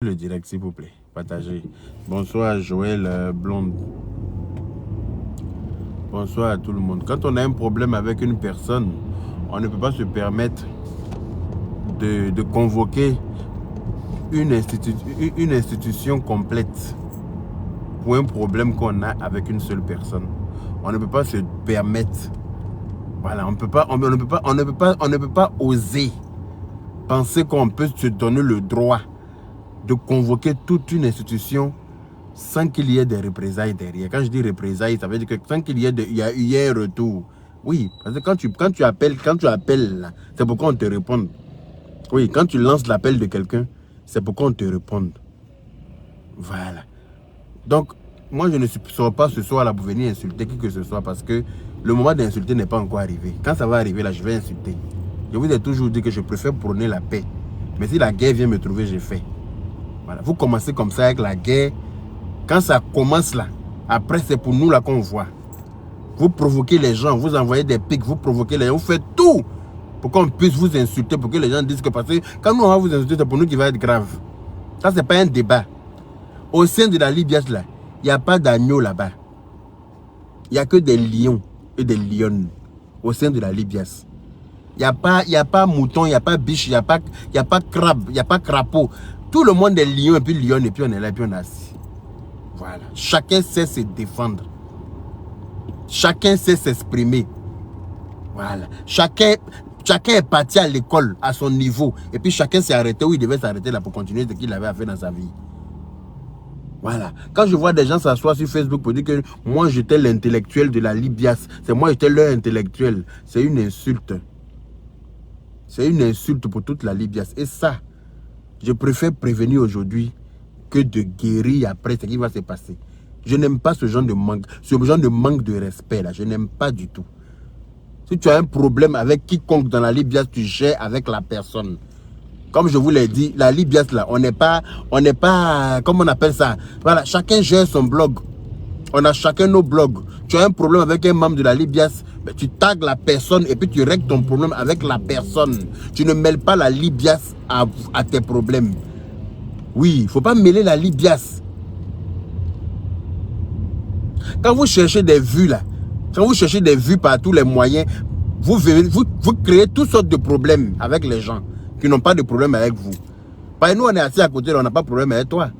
Le direct, s'il vous plaît. Partagez. Bonsoir, Joël Blonde. Bonsoir à tout le monde. Quand on a un problème avec une personne, on ne peut pas se permettre de convoquer une institution complète pour un problème qu'on a avec une seule personne. On ne peut pas se permettre. Voilà, on ne peut pas oser penser qu'on peut se donner le droit de convoquer toute une institution sans qu'il y ait des représailles derrière. Quand je dis représailles, ça veut dire que sans qu'il y ait un retour. Oui, parce que quand tu appelles, c'est pour qu'on te réponde. Oui, quand tu lances l'appel de quelqu'un, c'est pour qu'on te réponde. Voilà. Donc, moi, je ne serai pas ce soir là pour venir insulter qui que ce soit parce que le moment d'insulter n'est pas encore arrivé. Quand ça va arriver là, je vais insulter. Je vous ai toujours dit que je préfère prôner la paix. Mais si la guerre vient me trouver, j'ai fait. Voilà. Vous commencez comme ça avec la guerre. Quand ça commence là, après c'est pour nous là qu'on voit. Vous provoquez les gens, vous envoyez des pics, vous provoquez les gens, vous faites tout pour qu'on puisse vous insulter, pour que les gens disent que parce que quand nous on va vous insulter, c'est pour nous qui va être grave. Ça, c'est pas un débat. Au sein de la Libias là, il n'y a pas d'agneau là-bas. Il n'y a que des lions et des lionnes au sein de la Libias. Il n'y a pas mouton, il n'y a pas biche, il n'y a pas crabe, il n'y a pas crapaud. Tout le monde est lion et puis lionne et puis on est là et puis on est assis. Voilà. Chacun sait se défendre. Chacun sait s'exprimer. Voilà. Chacun est parti à l'école à son niveau. Et puis chacun s'est arrêté où il devait s'arrêter là pour continuer ce qu'il avait à faire dans sa vie. Voilà. Quand je vois des gens s'asseoir sur Facebook pour dire que moi j'étais l'intellectuel de la Libias, c'est moi j'étais leur intellectuel, c'est une insulte. C'est une insulte pour toute la Libias. Et ça, je préfère prévenir aujourd'hui que de guérir après ce qui va se passer. Je n'aime pas ce genre de manque de respect là. Je n'aime pas du tout. Si tu as un problème avec quiconque dans la Libias, tu gères avec la personne. Comme je vous l'ai dit, la Libias là, on n'est pas, comment on appelle ça? Voilà, chacun gère son blog. On a chacun nos blogs. Tu as un problème avec un membre de la Libias, ben, tu tags la personne et puis tu règles ton problème avec la personne. Tu ne mêles pas la Libias à tes problèmes. Oui, il ne faut pas mêler la Libias. Quand vous cherchez des vues là, quand vous cherchez des vues par tous les moyens, vous créez toutes sortes de problèmes avec les gens qui n'ont pas de problème avec vous. Parce que nous, on est assis à côté, on n'a pas de problème avec toi.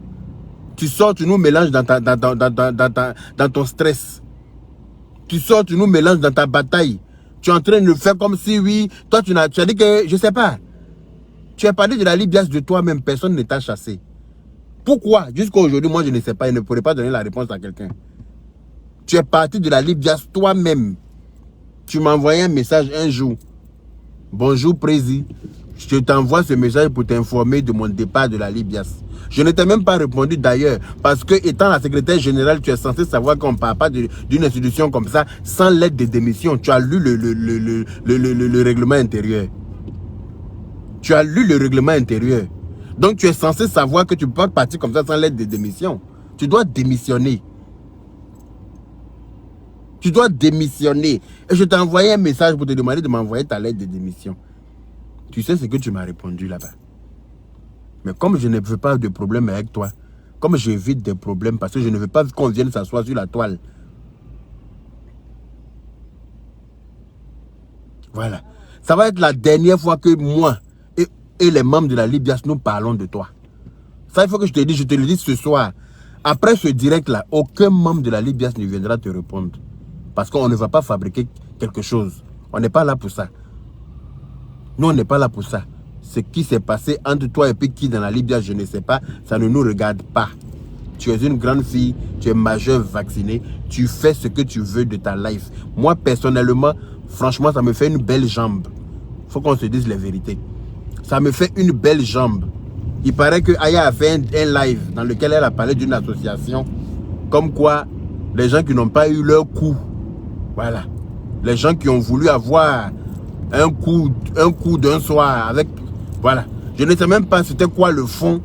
Tu sors, tu nous mélanges dans ton stress. Tu sors, tu nous mélanges dans ta bataille. Tu es en train de faire comme si, oui, toi, tu as dit que, je ne sais pas. Tu as parlé de la Libias de toi-même, personne ne t'a chassé. Pourquoi? Jusqu'à aujourd'hui, moi, je ne sais pas, je ne pourrais pas donner la réponse à quelqu'un. Tu es parti de la Libias toi-même. Tu m'as envoyé un message un jour. Bonjour, Prési. Je t'envoie ce message pour t'informer de mon départ de la Libias. Je ne t'ai même pas répondu d'ailleurs, parce que étant la secrétaire générale, tu es censé savoir qu'on ne parle pas d'une institution comme ça sans lettre de démission. Tu as lu le règlement intérieur. Tu as lu le règlement intérieur. Donc tu es censé savoir que tu ne peux pas partir comme ça sans lettre de démission. Tu dois démissionner. Tu dois démissionner. Et je t'ai envoyé un message pour te demander de m'envoyer ta lettre de démission. Tu sais ce que tu m'as répondu là-bas. Mais comme je ne veux pas de problème avec toi, comme j'évite des problèmes parce que je ne veux pas qu'on vienne s'asseoir sur la toile. Voilà. Ça va être la dernière fois que moi et les membres de la Libias nous parlons de toi. Ça, il faut que je te le dise ce soir. Après ce direct-là, aucun membre de la Libias ne viendra te répondre. Parce qu'on ne va pas fabriquer quelque chose. On n'est pas là pour ça. Nous, on n'est pas là pour ça. Ce qui s'est passé entre toi et puis qui dans la Libias, je ne sais pas, ça ne nous regarde pas. Tu es une grande fille, tu es majeure, vaccinée, tu fais ce que tu veux de ta life. Moi, personnellement, franchement, ça me fait une belle jambe. Il faut qu'on se dise la vérité. Ça me fait une belle jambe. Il paraît que Aya a fait un live dans lequel elle a parlé d'une association. Comme quoi, les gens qui n'ont pas eu leur coup, voilà. Les gens qui ont voulu avoir un coup d'un soir avec, voilà. Je ne sais même pas c'était quoi le fond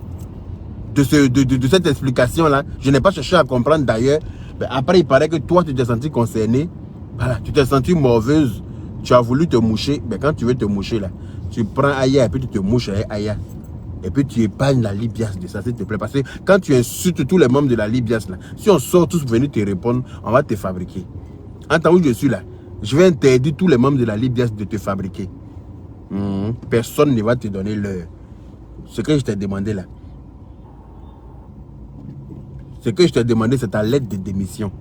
de cette explication-là. Je n'ai pas cherché à comprendre d'ailleurs. Après, il paraît que toi, tu t'es senti concerné. Voilà, tu t'es senti morveuse. Tu as voulu te moucher. Mais quand tu veux te moucher, là, tu prends Aya et puis tu te mouches avec Aya. Et puis tu épargnes la Libias de ça, s'il te plaît. Parce que quand tu insultes tous les membres de la Libias, là, si on sort tous pour venir te répondre, on va te fabriquer. En tant que je suis là, je vais interdire tous les membres de la Libias de te fabriquer. Personne ne va te donner l'heure. Ce que je t'ai demandé là. Ce que je t'ai demandé, c'est ta lettre de démission.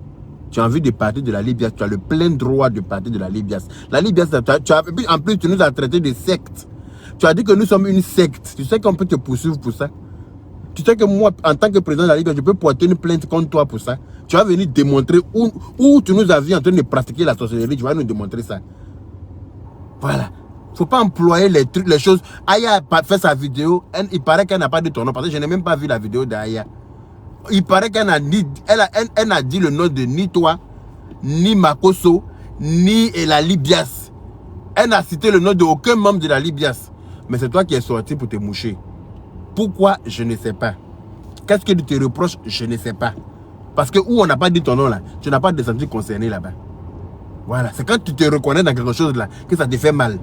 Tu as envie de partir de la Libias, tu as le plein droit de partir de la Libias. La Libias, en plus, tu nous as traité de secte. Tu as dit que nous sommes une secte. Tu sais qu'on peut te poursuivre pour ça. Tu sais que moi, en tant que président de la Libias, je peux porter une plainte contre toi pour ça. Tu vas venir démontrer où tu nous as vu en train de pratiquer la sorcellerie. Tu vas nous démontrer ça. Voilà. Il ne faut pas employer les trucs, les choses. Aya a fait sa vidéo. Il paraît qu'elle n'a pas dit ton nom. Parce que je n'ai même pas vu la vidéo d'Aya. Il paraît qu'elle a dit le nom de ni toi, ni Makoso, ni la Libias. Elle n'a cité le nom de aucun membre de la Libias. Mais c'est toi qui es sorti pour te moucher. Pourquoi? Je ne sais pas. Qu'est-ce que tu te reproches? Je ne sais pas. Parce que où on n'a pas dit ton nom là, tu n'as pas de senti concerné là-bas. Voilà. C'est quand tu te reconnais dans quelque chose là, que ça te fait mal.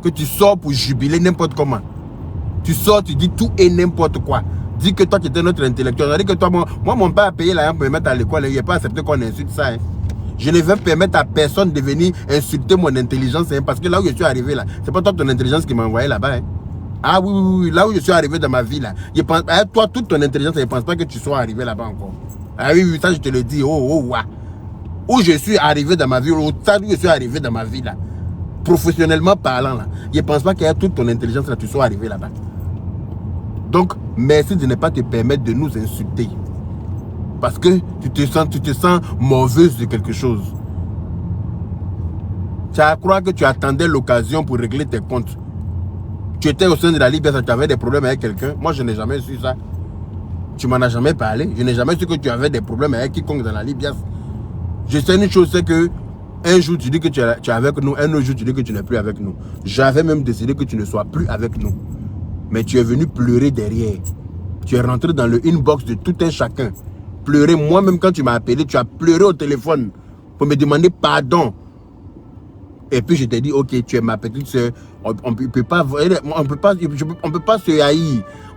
Que tu sors pour jubiler n'importe comment. Tu sors, tu dis tout et n'importe quoi. Dis que toi tu étais notre intellectuel. On a dit que toi, moi mon père a payé l'argent pour me mettre à l'école. Il n'a pas accepté qu'on insulte ça. Hein. Je ne vais permettre à personne de venir insulter mon intelligence. Hein, parce que là où je suis arrivé là, c'est pas toi ton intelligence qui m'a envoyé là-bas. Hein. Ah oui, là où je suis arrivé dans ma vie là. Je pense, toi, toute ton intelligence, je ne pense pas que tu sois arrivé là-bas encore. Ah oui, ça je te le dis. Où je suis arrivé dans ma vie, au stade où je suis arrivé dans ma vie là. Professionnellement parlant là. Je ne pense pas qu'il y a toute ton intelligence là, tu sois arrivé là-bas. Donc, merci de ne pas te permettre de nous insulter. Parce que tu te sens mauvaise de quelque chose. Tu as croire que tu attendais l'occasion pour régler tes comptes. Tu étais au sein de la Libias, tu avais des problèmes avec quelqu'un. Moi, je n'ai jamais su ça. Tu m'en as jamais parlé. Je n'ai jamais su que tu avais des problèmes avec quiconque dans la Libias. Je sais une chose, c'est que un jour, tu dis que tu es avec nous. Un autre jour, tu dis que tu n'es plus avec nous. J'avais même décidé que tu ne sois plus avec nous. Mais tu es venu pleurer derrière. Tu es rentré dans le inbox de tout un chacun. Pleurer. Moi-même, quand tu m'as appelé, tu as pleuré au téléphone pour me demander pardon. Et puis, je t'ai dit, ok, tu es ma petite soeur. On ne peut pas se haïr. On ne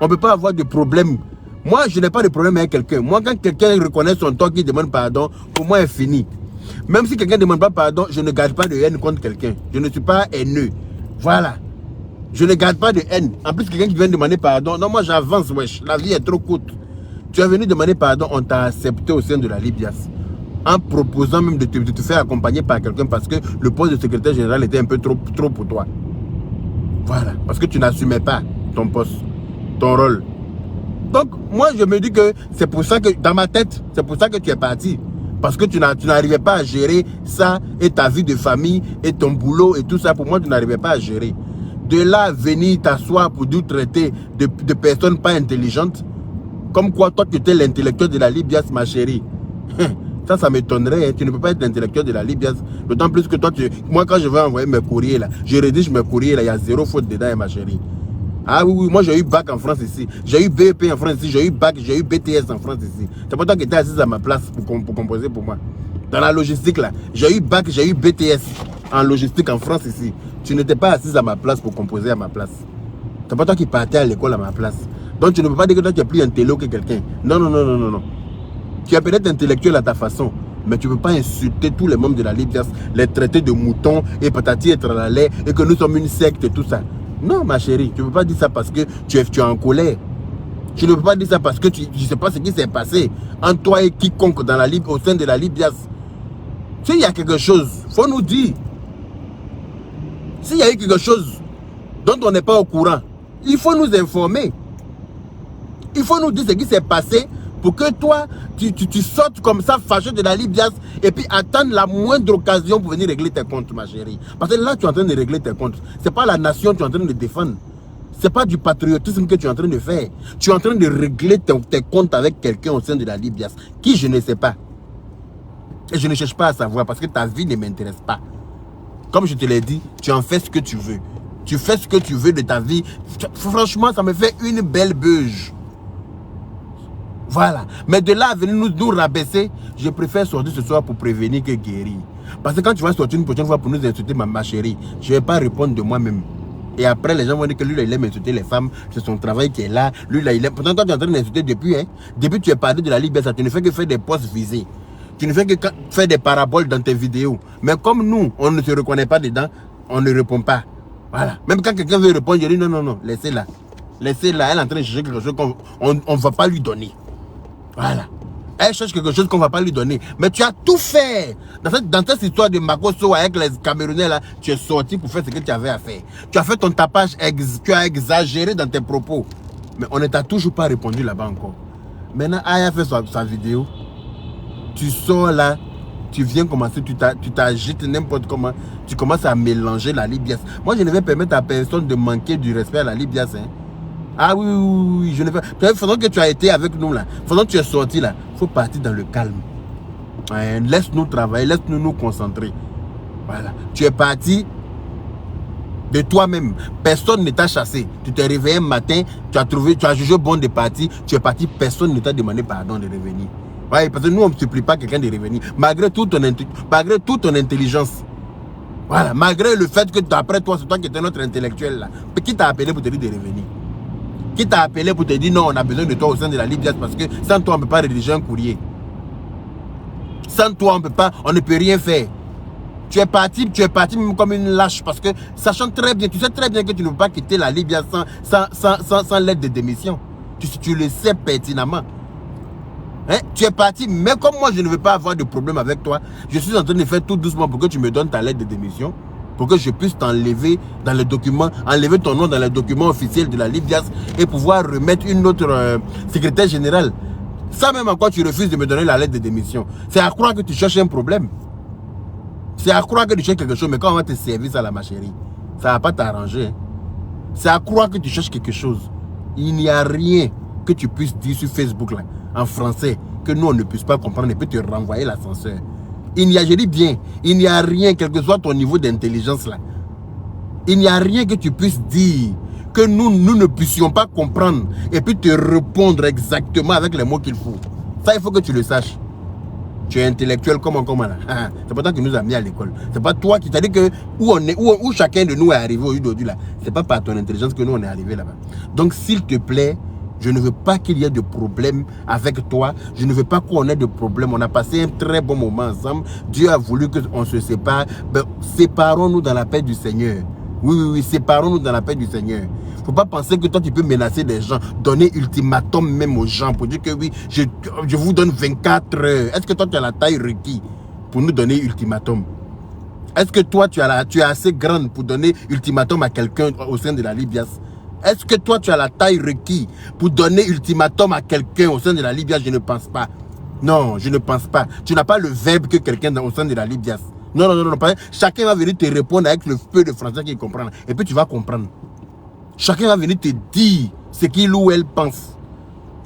peut pas avoir de problème. Moi, je n'ai pas de problème avec quelqu'un. Moi, quand quelqu'un reconnaît son tort, qui demande pardon, pour moi, c'est fini. Même si quelqu'un ne demande pas pardon, je ne garde pas de haine contre quelqu'un. Je ne suis pas haineux. Voilà. Je ne garde pas de haine. En plus, quelqu'un qui vient demander pardon, non, moi j'avance, wesh. La vie est trop courte. Tu es venu demander pardon, on t'a accepté au sein de la Libias. En proposant même de te faire accompagner par quelqu'un parce que le poste de secrétaire général était un peu trop pour toi. Voilà. Parce que tu n'assumais pas ton poste, ton rôle. Donc, moi, je me dis que c'est pour ça que, dans ma tête, c'est pour ça que tu es parti. Parce que tu n'arrivais pas à gérer ça et ta vie de famille et ton boulot et tout ça. Pour moi, tu n'arrivais pas à gérer. De là, venir t'asseoir pour nous traiter de personnes pas intelligentes. Comme quoi, toi, tu étais l'intellectuel de la Libias, ma chérie. Ça m'étonnerait. Hein. Tu ne peux pas être l'intellectuel de la Libias. D'autant plus que toi, moi, quand je vais envoyer mes courriers, là, je rédige mes courriers, là, il y a zéro faute dedans, hein, ma chérie. Ah oui, moi, j'ai eu bac en France ici. J'ai eu BEP en France ici. J'ai eu bac, j'ai eu BTS en France ici. C'est pas toi qui étais assise à ma place pour composer pour moi. Dans la logistique, là, j'ai eu bac, j'ai eu BTS en logistique en France ici. Tu n'étais pas assise à ma place pour composer à ma place. C'est pas toi qui partais à l'école à ma place. Donc, tu ne peux pas dire que toi, tu es plus intello que quelqu'un. Non, non, non, non, non, non. Tu es peut-être intellectuel à ta façon, mais tu ne peux pas insulter tous les membres de la Libias, les traiter de moutons et patati et tralala, et que nous sommes une secte et tout ça. Non, ma chérie, tu ne peux pas dire ça parce que tu es en colère. Tu ne peux pas dire ça parce que tu ne sais pas ce qui s'est passé entre toi et quiconque dans au sein de la Libias. S'il y a quelque chose, il faut nous dire. S'il y a eu quelque chose dont on n'est pas au courant, il faut nous informer. Il faut nous dire ce qui s'est passé pour que toi, tu sortes comme ça, fâché de la Libias et puis attendre la moindre occasion pour venir régler tes comptes, ma chérie. Parce que là, tu es en train de régler tes comptes. Ce n'est pas la nation que tu es en train de défendre. Ce n'est pas du patriotisme que tu es en train de faire. Tu es en train de régler tes comptes avec quelqu'un au sein de la Libias, qui je ne sais pas. Et je ne cherche pas à savoir parce que ta vie ne m'intéresse pas. Comme je te l'ai dit, tu en fais ce que tu veux. Tu fais ce que tu veux de ta vie. Franchement, ça me fait une belle beuge. Voilà. Mais de là à venir nous rabaisser, je préfère sortir ce soir pour prévenir que guérir. Parce que quand tu vas sortir une prochaine fois pour nous insulter, ma chérie, je ne vais pas répondre de moi-même. Et après, les gens vont dire que lui, là, il aime insulter les femmes. C'est son travail qui est là. Lui, là, il aime. Pourtant, toi, tu es en train d'insulter depuis. Hein. Depuis que tu es parti de la Libye, ça, tu ne fais que faire des posts visés. Tu ne fais que faire des paraboles dans tes vidéos. Mais comme nous, on ne se reconnaît pas dedans, on ne répond pas. Voilà. Même quand quelqu'un veut répondre, je dis non, non, non, laissez-la. Laissez-la. Elle est en train de chercher quelque chose qu'on ne va pas lui donner. Voilà. Elle cherche quelque chose qu'on ne va pas lui donner. Mais tu as tout fait. Dans cette histoire de Makosso avec les Camerounais, là, tu es sorti pour faire ce que tu avais à faire. Tu as fait ton tapage, tu as exagéré dans tes propos. Mais on ne t'a toujours pas répondu là-bas encore. Maintenant, Aya fait sa vidéo. Tu sors là, tu viens commencer, tu t'agites n'importe comment. Tu commences à mélanger la Libias. Moi, je ne vais permettre à personne de manquer du respect à la Libias. Hein. Ah oui, oui, oui, je ne vais pas. Pendant que tu as été avec nous là, pendant que tu es sorti là, il faut partir dans le calme. Laisse-nous travailler, laisse-nous nous concentrer. Voilà. Tu es parti de toi-même. Personne ne t'a chassé. Tu t'es réveillé un matin, tu as jugé bon de partir, tu es parti, personne ne t'a demandé pardon de revenir. Ouais, parce que nous, on ne supplie pas quelqu'un de revenir. Malgré toute ton intelligence. Voilà. Malgré le fait que d'après toi, c'est toi qui étais notre intellectuel là. Qui t'a appelé pour te dire de revenir? Qui t'a appelé pour te dire non, on a besoin de toi au sein de la Libye parce que sans toi, on ne peut pas rédiger un courrier. Sans toi, on ne peut rien faire. Tu es parti même comme une lâche parce que sachant très bien, tu sais très bien que tu ne peux pas quitter la Libye sans l'aide de démission. Tu le sais pertinemment. Hein? Tu es parti, mais comme moi je ne veux pas avoir de problème avec toi, je suis en train de faire tout doucement pour que tu me donnes ta lettre de démission, pour que je puisse t'enlever dans les documents, enlever ton nom dans les documents officiels de la Libye et pouvoir remettre une autre secrétaire générale. Ça même encore tu refuses de me donner la lettre de démission. C'est à croire que tu cherches un problème. C'est à croire que tu cherches quelque chose, mais quand on va te servir ça là ma chérie, ça ne va pas t'arranger. Hein? C'est à croire que tu cherches quelque chose. Il n'y a rien que tu puisses dire sur Facebook là, en français, que nous on ne puisse pas comprendre et peut te renvoyer l'ascenseur. Il n'y a, je dis bien, il n'y a rien, quel que soit ton niveau d'intelligence là. Il n'y a rien que tu puisses dire que nous ne puissions pas comprendre et puis te répondre exactement avec les mots qu'il faut. Ça, il faut que tu le saches. Tu es intellectuel comment là. C'est pas toi qui nous a mis à l'école. C'est pas toi qui t'a dit que où chacun de nous est arrivé aujourd'hui là. C'est pas par ton intelligence que nous on est arrivé là-bas. Donc s'il te plaît, je ne veux pas qu'il y ait de problème avec toi. Je ne veux pas qu'on ait de problème. On a passé un très bon moment ensemble. Dieu a voulu qu'on se sépare. Ben, séparons-nous dans la paix du Seigneur. Oui, oui, oui, séparons-nous dans la paix du Seigneur. Il ne faut pas penser que toi, tu peux menacer des gens, donner ultimatum même aux gens pour dire que oui, je vous donne 24 heures. Est-ce que toi, tu as la taille requise pour nous donner ultimatum? Est-ce que toi, tu es assez grande pour donner ultimatum à quelqu'un au sein de la Libye? Est-ce que toi, tu as la taille requise pour donner ultimatum à quelqu'un au sein de la Libye? Je ne pense pas. Non, je ne pense pas. Tu n'as pas le verbe que quelqu'un au sein de la Libye. Non, non, non, non. Chacun va venir te répondre avec le peu de français qu'il comprend. Et puis tu vas comprendre. Chacun va venir te dire ce qu'il ou elle pense.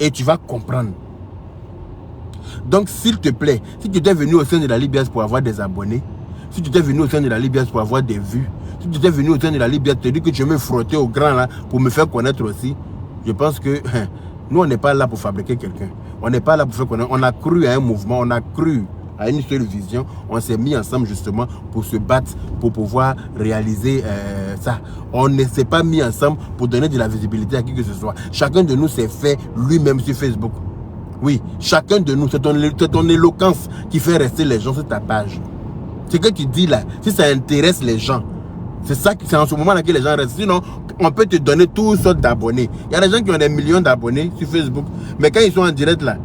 Et tu vas comprendre. Donc, s'il te plaît, si tu étais venu au sein de la Libye pour avoir des abonnés, si tu étais venu au sein de la Libye pour avoir des vues, si tu étais venu au sein de la Libye, te dis que tu veux me frotter au grand là pour me faire connaître aussi, je pense que nous, on n'est pas là pour fabriquer quelqu'un. On n'est pas là pour faire connaître. On a cru à un mouvement, on a cru à une seule vision. On s'est mis ensemble justement pour se battre, pour pouvoir réaliser ça. On ne s'est pas mis ensemble pour donner de la visibilité à qui que ce soit. Chacun de nous s'est fait lui-même sur Facebook. Oui, chacun de nous, c'est ton éloquence qui fait rester les gens sur ta page. Ce que tu dis là, si ça intéresse les gens, c'est en ce moment-là que les gens restent. Sinon, on peut te donner toutes sortes d'abonnés. Il y a des gens qui ont des millions d'abonnés sur Facebook, mais quand ils sont en direct là,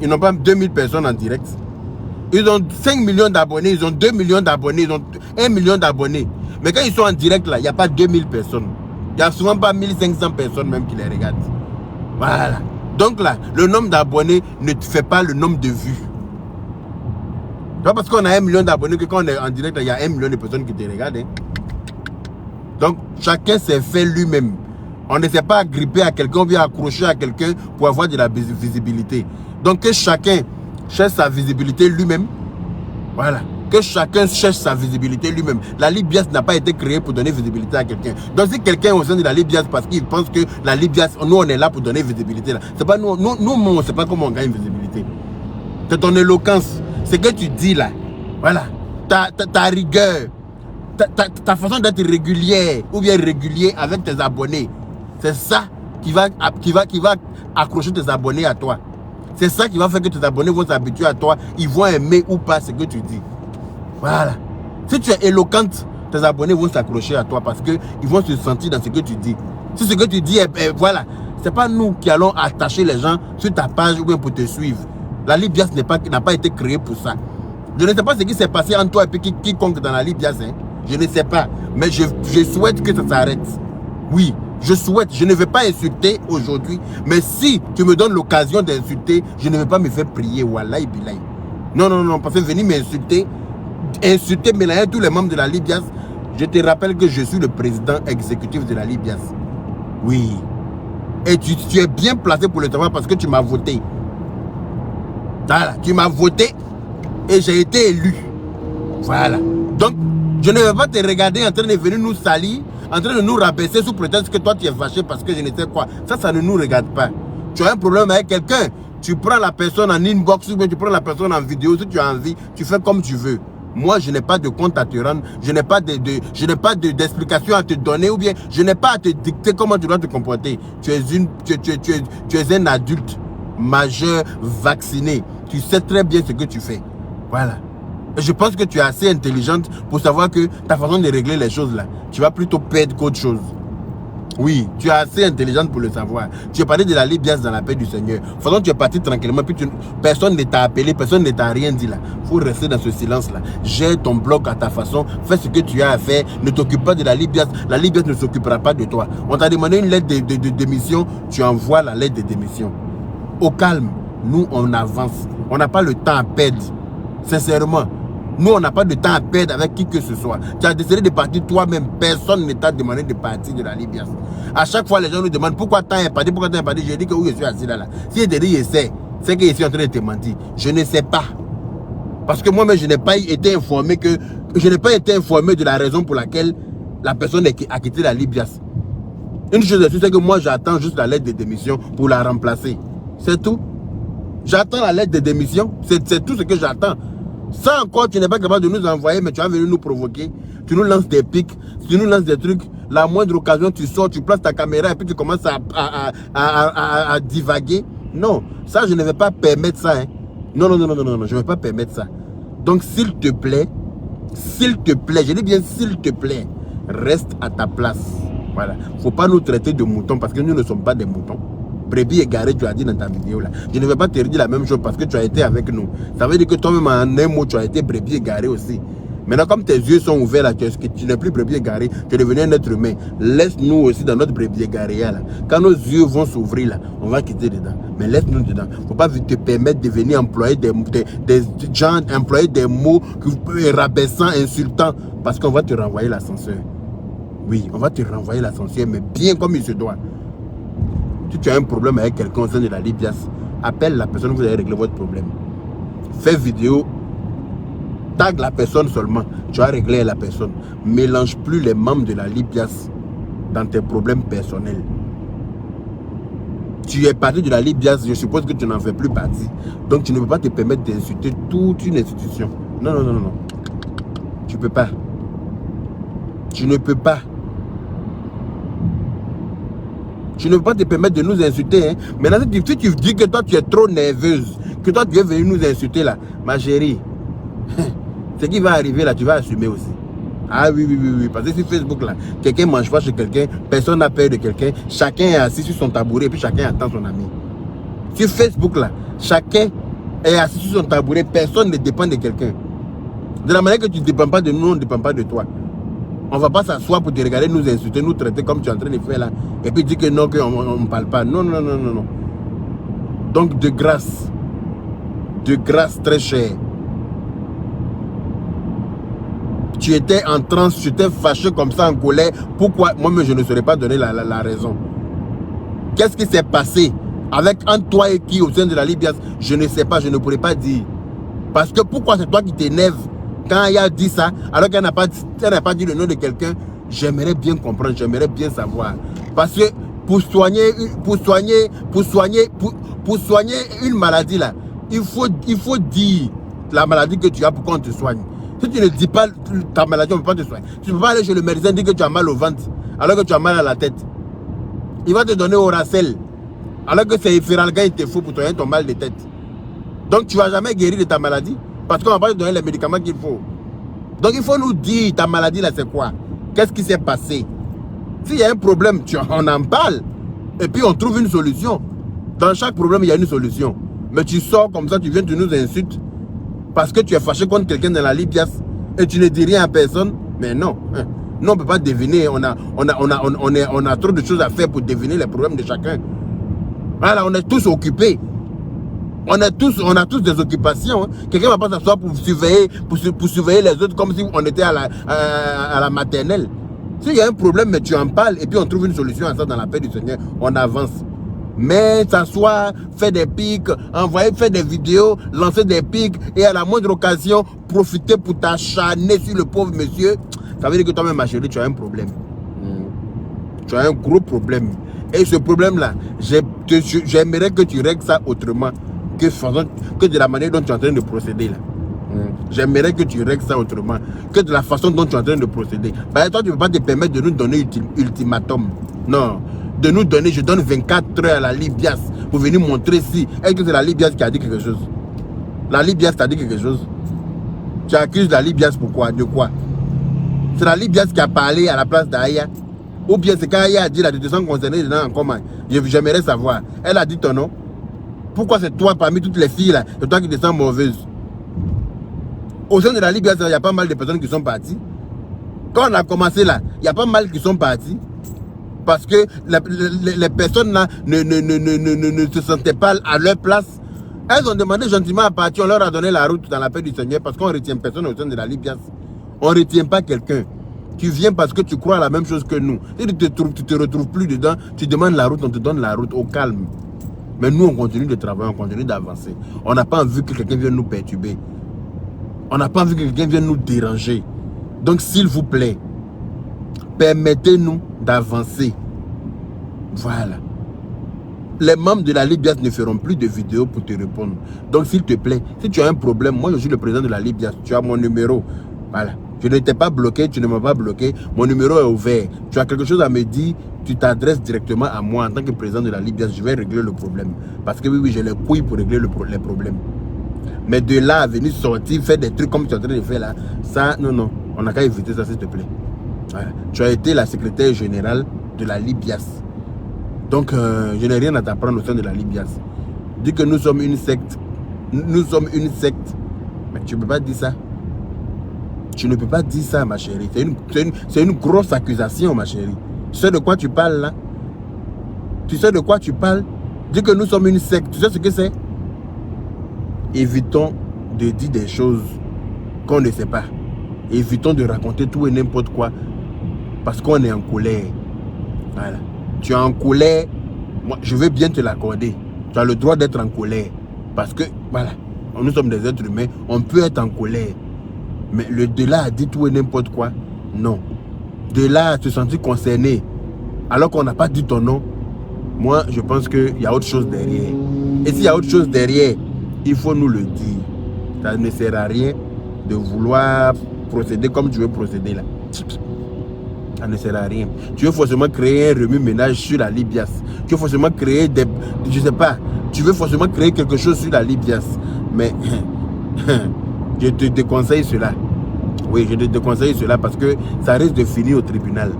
ils n'ont pas 2000 personnes en direct. Ils ont 5 millions d'abonnés, ils ont 2 millions d'abonnés, ils ont 1 million d'abonnés. Mais quand ils sont en direct là, il n'y a pas 2000 personnes. Il n'y a souvent pas 1500 personnes même qui les regardent. Voilà. Donc là, le nombre d'abonnés ne te fait pas le nombre de vues. Pas parce qu'on a 1 million d'abonnés que quand on est en direct, il y a 1 million de personnes qui te regardent. Hein. Donc, chacun s'est fait lui-même. On ne s'est pas agrippé à quelqu'un, on vient accrocher à quelqu'un pour avoir de la visibilité. Donc, que chacun cherche sa visibilité lui-même. Voilà. Que chacun cherche sa visibilité lui-même. La Libye n'a pas été créée pour donner visibilité à quelqu'un. Donc, si quelqu'un est au sein de la Libye parce qu'il pense que la Libye, nous, on est là pour donner visibilité. C'est pas nous, on ne sait pas comment on gagne visibilité. C'est ton éloquence. Ce que tu dis là, voilà, ta rigueur, ta façon d'être régulière ou bien régulier avec tes abonnés, c'est ça qui va accrocher tes abonnés à toi. C'est ça qui va faire que tes abonnés vont s'habituer à toi. Ils vont aimer ou pas ce que tu dis. Voilà. Si tu es éloquente, tes abonnés vont s'accrocher à toi parce qu'ils vont se sentir dans ce que tu dis. Si ce que tu dis, voilà. Ce n'est pas nous qui allons attacher les gens sur ta page ou bien pour te suivre. La Libias n'a pas été créée pour ça. Je ne sais pas ce qui s'est passé entre toi et puis quiconque dans la Libias. Hein. Je ne sais pas. Mais je souhaite que ça s'arrête. Oui, je souhaite. Je ne vais pas insulter aujourd'hui. Mais si tu me donnes l'occasion d'insulter, je ne vais pas me faire prier. Wallahi billahi. Non, non, non. Parce que venir m'insulter, mélanger tous les membres de la Libias, je te rappelle que je suis le président exécutif de la Libias. Oui. Et tu es bien placé pour le savoir parce que tu m'as voté. Voilà. Tu m'as voté et j'ai été élu. Voilà. Donc, je ne vais pas te regarder en train de venir nous salir, en train de nous rabaisser sous prétexte que toi tu es fâché parce que je ne sais quoi. Ça ne nous regarde pas. Tu as un problème avec quelqu'un, tu prends la personne en inbox ou bien tu prends la personne en vidéo. Si tu as envie, tu fais comme tu veux. Moi, je n'ai pas de compte à te rendre, je n'ai pas d'explication à te donner ou bien je n'ai pas à te dicter comment tu dois te comporter. Tu es un adulte majeur, vacciné. Tu sais très bien ce que tu fais. Voilà. Je pense que tu es assez intelligente pour savoir que ta façon de régler les choses là, tu vas plutôt perdre qu'autre chose. Oui, tu es assez intelligente pour le savoir. Tu es parti de la Libias dans la paix du Seigneur. De toute façon, tu es parti tranquillement, puis personne ne t'a appelé, personne ne t'a rien dit là. Il faut rester dans ce silence-là. Gère ton bloc à ta façon, fais ce que tu as à faire, ne t'occupe pas de la Libias ne s'occupera pas de toi. On t'a demandé une lettre de démission, tu envoies la lettre de démission. Au calme, nous on avance. On n'a pas le temps à perdre. Sincèrement. Nous, on n'a pas de temps à perdre avec qui que ce soit. Tu as décidé de partir toi-même. Personne ne t'a demandé de partir de la Libias. À chaque fois, les gens nous demandent pourquoi tu es parti, pourquoi tu es parti. Je dis que oui, je suis assis là. Si je te dis, je sais, c'est que je suis en train de te mentir. Je ne sais pas. Parce que moi-même, je n'ai pas été informé de la raison pour laquelle la personne a quitté la Libias. Une chose de tout, c'est que moi, j'attends juste la lettre de démission pour la remplacer. C'est tout. J'attends la lettre de démission. C'est tout ce que j'attends. Ça encore, tu n'es pas capable de nous envoyer, mais tu vas venir nous provoquer. Tu nous lances des pics, tu nous lances des trucs. La moindre occasion, tu sors, tu places ta caméra et puis tu commences à divaguer. Non, ça, je ne vais pas permettre ça. Hein. Non, non, non, non, non, non, je ne vais pas permettre ça. Donc, s'il te plaît, je dis bien s'il te plaît, reste à ta place. Voilà. Il ne faut pas nous traiter de moutons parce que nous ne sommes pas des moutons. Brebis égaré, tu as dit dans ta vidéo là. Je ne vais pas te dire la même chose parce que tu as été avec nous. Ça veut dire que toi-même en un mot, tu as été brebis égaré aussi. Maintenant, comme tes yeux sont ouverts là, tu n'es plus brebis égaré, tu es devenu un être humain. Laisse-nous aussi dans notre brebis égaré là. Quand nos yeux vont s'ouvrir là, on va quitter dedans. Mais laisse-nous dedans. Il ne faut pas te permettre de venir employer des gens, employer des mots rabaissants, insultants, parce qu'on va te renvoyer l'ascenseur. Oui, on va te renvoyer l'ascenseur, mais bien comme il se doit. Si tu as un problème avec quelqu'un au sein de la Libias, appelle la personne, vous allez régler votre problème. Fais vidéo, tag la personne seulement, tu vas régler la personne. Mélange plus les membres de la Libias dans tes problèmes personnels. Tu es parti de la Libias, je suppose que tu n'en fais plus partie. Donc tu ne peux pas te permettre d'insulter toute une institution. Non, non, non, non. Tu ne peux pas. Tu ne peux pas. Tu ne peux pas te permettre de nous insulter. Hein. Maintenant, si tu dis que toi, tu es trop nerveuse, que toi, tu es venu nous insulter là, ma chérie, ce qui va arriver là, tu vas assumer aussi. Ah oui, oui, oui, oui. Parce que sur Facebook là, quelqu'un ne mange pas chez quelqu'un, personne n'a peur de quelqu'un, chacun est assis sur son tabouret et puis chacun attend son ami. Sur Facebook là, chacun est assis sur son tabouret, personne ne dépend de quelqu'un. De la manière que tu ne dépends pas de nous, on ne dépend pas de toi. On ne va pas s'asseoir pour te regarder, nous insulter, nous traiter comme tu es en train de faire là. Et puis dire que non, qu'on ne parle pas. Non, non, non, non, non. Donc de grâce très cher. Tu étais en transe, tu étais fâché comme ça, en colère. Pourquoi? Moi-même, je ne saurais pas donner la raison. Qu'est-ce qui s'est passé avec entre toi et qui au sein de la Libias? Je ne sais pas, je ne pourrais pas dire. Parce que pourquoi c'est toi qui t'énerve quand il a dit ça, alors qu'elle n'a pas dit le nom de quelqu'un? J'aimerais bien comprendre, j'aimerais bien savoir. Parce que pour soigner une maladie là, il faut dire la maladie que tu as pour qu'on te soigne. Si tu ne dis pas ta maladie, on ne peut pas te soigner. Tu ne peux pas aller chez le médecin et dire que tu as mal au ventre, alors que tu as mal à la tête. Il va te donner Oracel, alors que c'est Feralga, il te faut pour te ton mal de tête. Donc tu ne vas jamais guérir de ta maladie, parce qu'on ne va pas te donner les médicaments qu'il faut. Donc il faut nous dire, ta maladie là c'est quoi? Qu'est-ce qui s'est passé? S'il y a un problème, on en parle, et puis on trouve une solution. Dans chaque problème, il y a une solution. Mais tu sors comme ça, tu viens, tu nous insultes, parce que tu es fâché contre quelqu'un dans la Libias, et tu ne dis rien à personne. Mais non, non, on ne peut pas deviner. On a trop de choses à faire pour deviner les problèmes de chacun. Voilà, on est tous occupés. On a tous des occupations. Hein. Quelqu'un ne va pas s'asseoir pour surveiller les autres comme si on était à la maternelle. S'il y a un problème, mais tu en parles, et puis on trouve une solution à ça dans la paix du Seigneur, on avance. Mais s'asseoir, faire des pics, envoyer, faire des vidéos, lancer des pics, et à la moindre occasion, profiter pour t'acharner sur le pauvre monsieur, ça veut dire que toi-même, ma chérie, tu as un problème. Tu as un gros problème. Et ce problème-là, j'aimerais que tu règles ça autrement que de la manière dont tu es en train de procéder là. J'aimerais que tu règles ça autrement que de la façon dont tu es en train de procéder. Bah, toi, tu ne peux pas te permettre de nous donner ultimatum. Non. De nous donner, je donne 24 heures à la Libias pour venir montrer si. Est-ce que c'est la Libias qui a dit quelque chose? La Libias t'a dit quelque chose? Tu accuses la Libias pourquoi? De quoi? C'est la Libias qui a parlé à la place d'Aya? Ou bien c'est quand Aya a dit la détention concernée dedans en commun? J'aimerais savoir. Elle a dit ton nom? Pourquoi c'est toi parmi toutes les filles là? C'est toi qui te sens mauvaise? Au sein de la Libias, il y a pas mal de personnes qui sont parties. Quand on a commencé là, il y a pas mal qui sont partis. Parce que les personnes là ne se sentaient pas à leur place. Elles ont demandé gentiment à partir, on leur a donné la route dans la paix du Seigneur parce qu'on ne retient personne au sein de la Libias. On ne retient pas quelqu'un. Tu viens parce que tu crois à la même chose que nous. Si tu te retrouves plus dedans, tu demandes la route, on te donne la route au calme. Mais nous, on continue de travailler, on continue d'avancer. On n'a pas envie que quelqu'un vienne nous perturber. On n'a pas envie que quelqu'un vienne nous déranger. Donc, s'il vous plaît, permettez-nous d'avancer. Voilà. Les membres de la Libias ne feront plus de vidéos pour te répondre. Donc, s'il te plaît, si tu as un problème, moi, je suis le président de la Libias. Tu as mon numéro. Voilà. Je ne t'ai pas bloqué, tu ne m'as pas bloqué. Mon numéro est ouvert. Tu as quelque chose à me dire, tu t'adresses directement à moi en tant que président de la Libias. Je vais régler le problème. Parce que oui, j'ai les couilles pour régler les problèmes. Mais de là à venir sortir, faire des trucs comme tu es en train de faire là, ça, non. On n'a qu'à éviter ça, s'il te plaît. Voilà. Tu as été la secrétaire générale de la Libias. Donc, je n'ai rien à t'apprendre au sein de la Libias. Dis que nous sommes une secte. Nous sommes une secte. Mais tu ne peux pas dire ça. Tu ne peux pas dire ça, ma chérie. C'est une grosse accusation, ma chérie. Tu sais de quoi tu parles là? Tu sais de quoi tu parles? Dis que nous sommes une secte. Tu sais ce que c'est? Évitons de dire des choses qu'on ne sait pas. Évitons de raconter tout et n'importe quoi. Parce qu'on est en colère. Voilà. Tu es en colère. Moi, je veux bien te l'accorder. Tu as le droit d'être en colère. Parce que, voilà, nous sommes des êtres humains. On peut être en colère. Mais de là à dire tout et n'importe quoi, non. De là à se sentir concerné, alors qu'on n'a pas dit ton nom, moi, je pense qu'il y a autre chose derrière. Et s'il y a autre chose derrière, il faut nous le dire. Ça ne sert à rien de vouloir procéder comme tu veux procéder là. Ça ne sert à rien. Tu veux forcément créer un remue-ménage sur la Libias. Tu veux forcément créer des... Je sais pas. Tu veux forcément créer quelque chose sur la Libias. Mais... je te déconseille cela. Oui, je te déconseille cela parce que ça risque de finir au tribunal.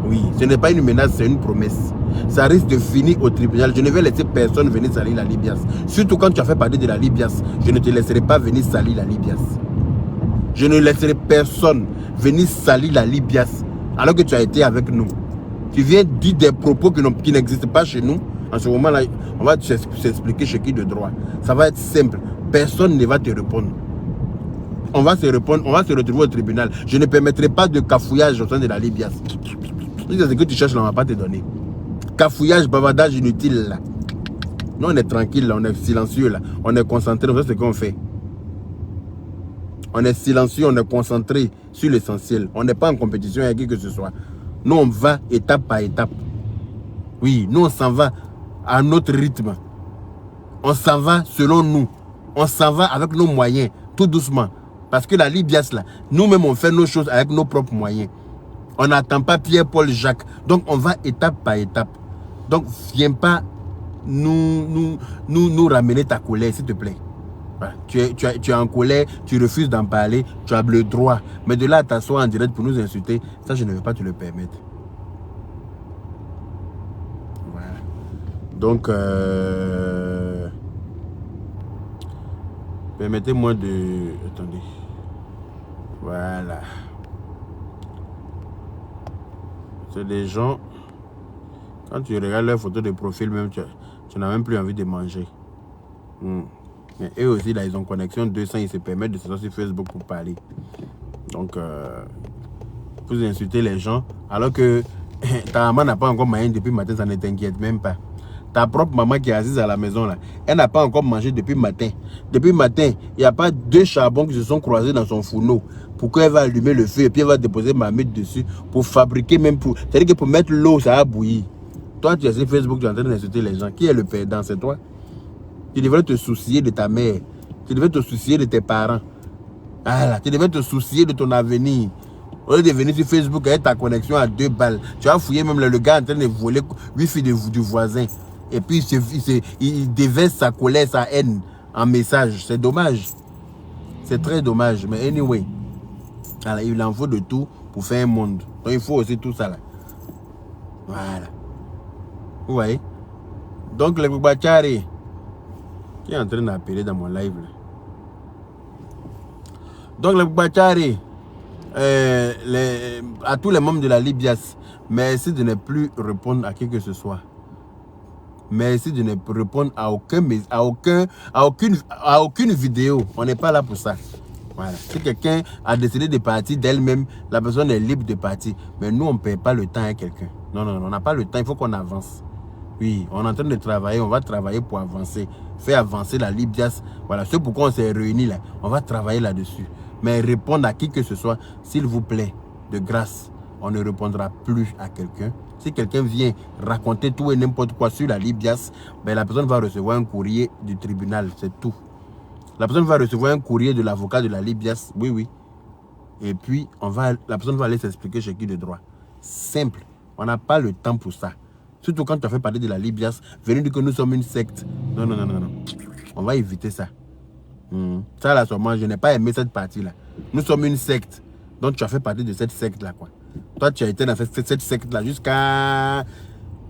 Oui, ce n'est pas une menace, c'est une promesse. Ça risque de finir au tribunal. Je ne vais laisser personne venir salir la Libias. Surtout quand tu as fait partie de la Libias, je ne te laisserai pas venir salir la Libias. Je ne laisserai personne venir salir la Libias alors que tu as été avec nous. Tu viens dire des propos qui n'existent pas chez nous. En ce moment-là, on va s'expliquer chez qui de droit. Ça va être simple. Personne ne va te répondre. On va se retrouver au tribunal. Je ne permettrai pas de cafouillage au sein de la Libias. C'est ce que tu cherches, là, on ne va pas te donner. Cafouillage, bavardage inutile, là. Nous, on est tranquille, là, on est silencieux, là. On est concentré, on sait ce qu'on fait. On est silencieux, on est concentré sur l'essentiel. On n'est pas en compétition avec qui que ce soit. Nous, on va étape par étape. Oui, nous, on s'en va à notre rythme. On s'en va selon nous. On s'en va avec nos moyens, tout doucement. Parce que la Libias, là, nous-mêmes, on fait nos choses avec nos propres moyens. On n'attend pas Pierre, Paul, Jacques. Donc, on va étape par étape. Donc, viens pas nous ramener ta colère, s'il te plaît. Voilà. Tu es en colère, tu refuses d'en parler, tu as le droit. Mais de là à t'asseoir en direct pour nous insulter, ça, je ne vais pas te le permettre. Voilà. Donc, permettez-moi de... Attendez. Voilà. C'est des gens... Quand tu regardes leurs photos de profil, même, tu n'as même plus envie de manger. Mais eux aussi, là, ils ont connexion 200, ils se permettent de se sortir sur Facebook pour parler. Donc, vous insultez les gens, alors que ta maman n'a pas encore mangé depuis le matin, ça ne t'inquiète même pas. Ta propre maman qui est assise à la maison, là, elle n'a pas encore mangé depuis le matin. Depuis le matin, il n'y a pas 2 charbons qui se sont croisés dans son fourneau. Pourquoi elle va allumer le feu et puis elle va déposer ma marmite dessus pour fabriquer même pour... C'est-à-dire que pour mettre l'eau, ça va bouillir. Toi, tu es sur Facebook, tu es en train d'insulter les gens. Qui est le perdant? C'est toi. Tu devrais te soucier de ta mère. Tu devrais te soucier de tes parents. Voilà. Tu devrais te soucier de ton avenir. Au lieu de venir sur Facebook avec ta connexion à 2 balles, tu vas fouiller même le gars en train de voler Wi-Fi du voisin. Et puis il déverse sa colère, sa haine en message. C'est dommage. C'est très dommage. Mais anyway, voilà, il en faut de tout pour faire un monde. Donc il faut aussi tout ça là. Voilà. Vous voyez? Donc les Boubachari qui est en train d'appeler dans mon live là. Donc les Boubachari, à tous les membres de la Libias, merci de ne plus répondre à qui que ce soit. Merci de ne répondre à aucune vidéo. On n'est pas là pour ça. Voilà. Si quelqu'un a décidé de partir d'elle-même, la personne est libre de partir. Mais nous, on ne perd pas le temps à quelqu'un. Non, non, on n'a pas le temps. Il faut qu'on avance. Oui, on est en train de travailler. On va travailler pour avancer. Faire avancer la Libias. Voilà, c'est pourquoi on s'est réunis là. On va travailler là-dessus. Mais répondre à qui que ce soit, s'il vous plaît, de grâce, on ne répondra plus à quelqu'un. Si quelqu'un vient raconter tout et n'importe quoi sur la Libias, ben la personne va recevoir un courrier du tribunal, c'est tout. La personne va recevoir un courrier de l'avocat de la Libias, oui, oui. Et puis, la personne va aller s'expliquer chez qui de droit. Simple. On n'a pas le temps pour ça. Surtout quand tu as fait parler de la Libias, venir dire que nous sommes une secte. Non, non, non, non, non. On va éviter ça. Ça, là, sûrement, je n'ai pas aimé cette partie-là. Nous sommes une secte. Donc, tu as fait partie de cette secte-là, quoi. Toi, tu as été dans cette secte-là jusqu'à...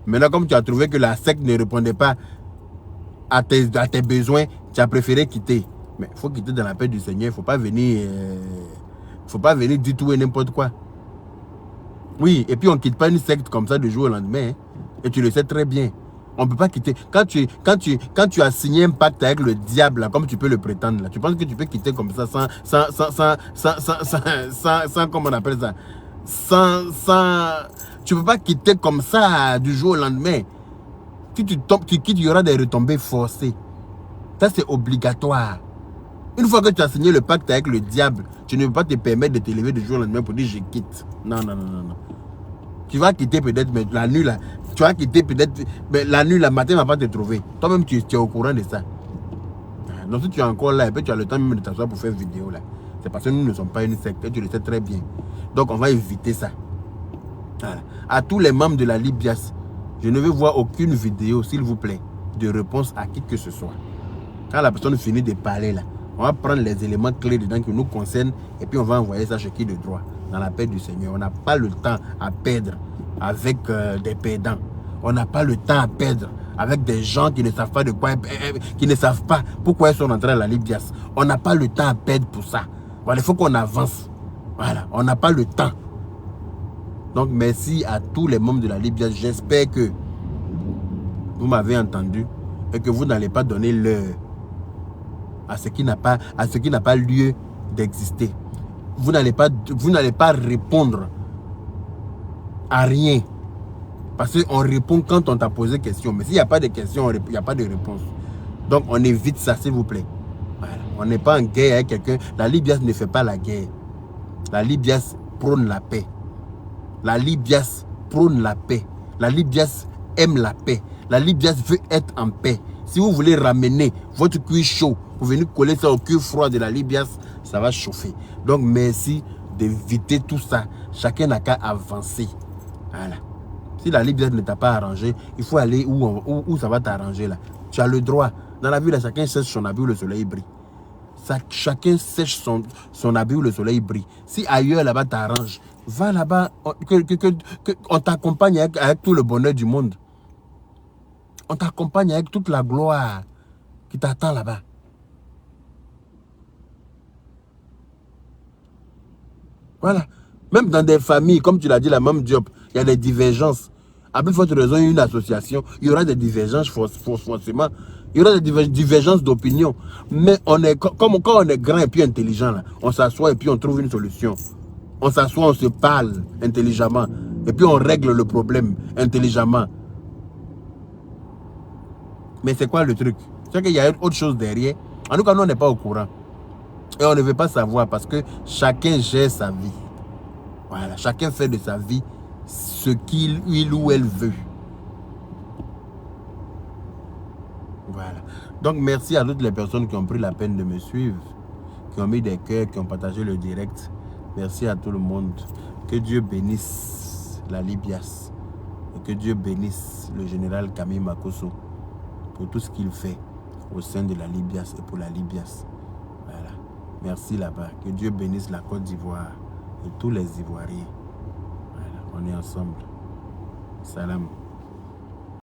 Maintenant, comme tu as trouvé que la secte ne répondait pas à tes besoins, tu as préféré quitter. Mais il faut quitter dans la paix du Seigneur. Il ne faut pas venir... faut pas venir du tout et n'importe quoi. Oui, et puis on ne quitte pas une secte comme ça du jour au lendemain. Hein, et tu le sais très bien. On ne peut pas quitter. Quand tu as signé un pacte avec le diable, là, comme tu peux le prétendre, là, tu penses que tu peux quitter comme ça sans comment on appelle ça? Tu ne peux pas quitter comme ça du jour au lendemain. Si tu quittes, il y aura des retombées forcées. Ça, c'est obligatoire. Une fois que tu as signé le pacte avec le diable, tu ne peux pas te permettre de te lever du jour au lendemain pour dire je quitte. Non, non, non, non, non. Tu vas quitter peut-être, mais la nuit là, tu vas quitter peut-être, mais la nuit, le matin, ne va pas te trouver. Toi-même, tu es au courant de ça. Donc si tu es encore là, et puis tu as le temps même de t'asseoir pour faire vidéo là. C'est parce que nous ne sommes pas une secte, et tu le sais très bien. Donc on va éviter ça. Voilà. À tous les membres de la Libias, je ne veux voir aucune vidéo, s'il vous plaît, de réponse à qui que ce soit. Quand la personne finit de parler là, on va prendre les éléments clés dedans qui nous concernent et puis on va envoyer ça chez qui de droit, dans la paix du Seigneur. On n'a pas le temps à perdre avec des perdants. On n'a pas le temps à perdre avec des gens qui ne savent pas de quoi, qui ne savent pas pourquoi ils sont entrés à la Libias. On n'a pas le temps à perdre pour ça. Voilà, il faut qu'on avance. Voilà, on n'a pas le temps. Donc merci à tous les membres de la Libias. J'espère que vous m'avez entendu et que vous n'allez pas donner l'heure à ce qui n'a pas lieu d'exister. Vous n'allez pas répondre à rien. Parce qu'on répond quand on t'a posé question. Mais s'il n'y a pas de question, il n'y a pas de réponse. Donc on évite ça, s'il vous plaît. Voilà. On n'est pas en guerre avec quelqu'un. La Libias ne fait pas la guerre. La Libias prône la paix. La Libias prône la paix. La Libias aime la paix. La Libias veut être en paix. Si vous voulez ramener votre cuir chaud pour venir coller ça au cuir froid de la Libya, ça va chauffer. Donc merci d'éviter tout ça. Chacun n'a qu'à avancer. Voilà. Si la Libya ne t'a pas arrangé, il faut aller où ça va t'arranger là. Tu as le droit. Dans la vie, là, chacun sèche son habit où le soleil brille. Chacun sèche son habit où le soleil brille. Si ailleurs là-bas t'arrange, va là-bas, on t'accompagne avec tout le bonheur du monde. On t'accompagne avec toute la gloire qui t'attend là-bas. Voilà. Même dans des familles, comme tu l'as dit, la même job, il y a des divergences. À plus forte raison, une association, il y aura des divergences forcément. Il y aura des divergences d'opinion. Mais on est, comme quand on est grand et puis intelligent, là, on s'assoit et puis on trouve une solution. On s'assoit, on se parle intelligemment. Et puis on règle le problème intelligemment. Mais c'est quoi le truc? C'est qu'il y a autre chose derrière. En tout cas, nous, on n'est pas au courant. Et on ne veut pas savoir parce que chacun gère sa vie. Voilà, chacun fait de sa vie ce qu'il ou elle veut. Voilà. Donc, merci à toutes les personnes qui ont pris la peine de me suivre, qui ont mis des cœurs, qui ont partagé le direct. Merci à tout le monde. Que Dieu bénisse la Libyas. Et que Dieu bénisse le général Camille Makosso pour tout ce qu'il fait au sein de la Libyas et pour la Libyas. Voilà. Merci là-bas. Que Dieu bénisse la Côte d'Ivoire et tous les Ivoiriens. Voilà. On est ensemble. Salam.